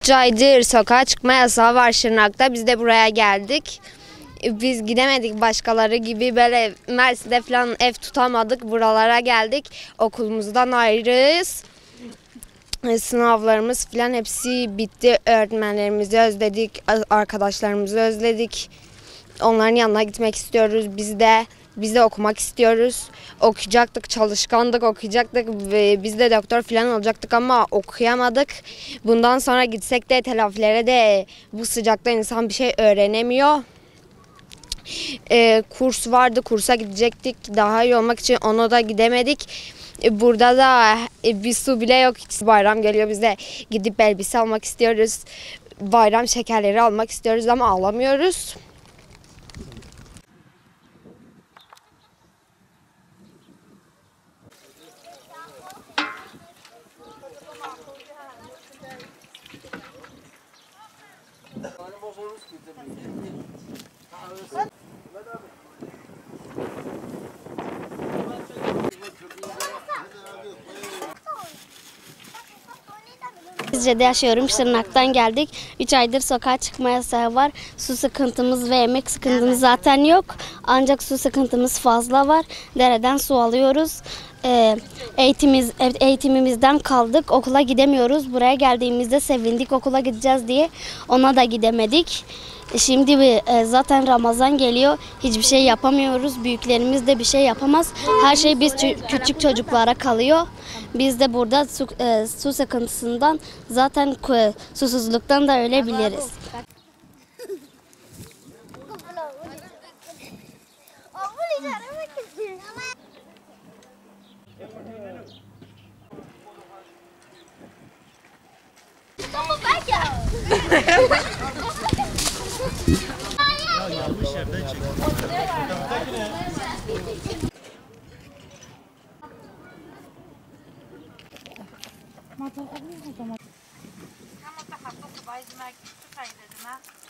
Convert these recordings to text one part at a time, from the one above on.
3 aydır sokağa çıkma yasağı var Şırnak'ta. Biz de buraya geldik. Biz gidemedik başkaları gibi, böyle Mersin'de falan ev tutamadık. Buralara geldik. Okulumuzdan ayrıyız. Sınavlarımız falan hepsi bitti. Öğretmenlerimizi özledik. Arkadaşlarımızı özledik. Onların yanına gitmek istiyoruz. Biz de okumak istiyoruz. Okuyacaktık, çalışkandık, okuyacaktık. Biz de doktor falan olacaktık ama okuyamadık. Bundan sonra gitsek de telafilere de bu sıcakta insan bir şey öğrenemiyor. Kurs vardı, kursa gidecektik. Daha iyi olmak için ona da gidemedik. Burada da bir su bile yok. Bayram geliyor, biz de gidip elbise almak istiyoruz. Bayram şekerleri almak istiyoruz ama alamıyoruz. Rize'de yaşıyorum. Şırnak'tan geldik. 3 aydır sokağa çıkma yasağı var. Su sıkıntımız ve yemek sıkıntımız zaten yok. Ancak su sıkıntımız fazla var. Dereden su alıyoruz. Eğitimimizden kaldık. Okula gidemiyoruz. Buraya geldiğimizde sevindik okula gideceğiz diye. Ona da gidemedik. Şimdi zaten Ramazan geliyor. Hiçbir şey yapamıyoruz. Büyüklerimiz de bir şey yapamaz. Her şey biz küçük çocuklara kalıyor. Biz de burada su sıkıntısından, zaten susuzluktan da ölebiliriz. Yanlış yerden çekiyor.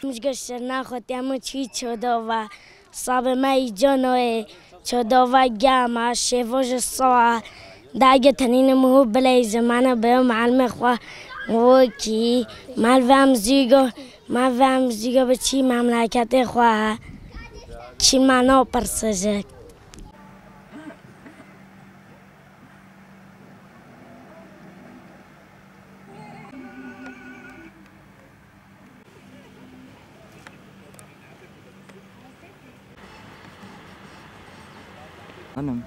مشگشتر خودم چی شده و صاب می جنوی شده و گام شفوش صا داگه تنین مو بلی زمان به معلم خوا و کی مال و زیگو به چی مملکت خوا چی منو پرسجک Hanım.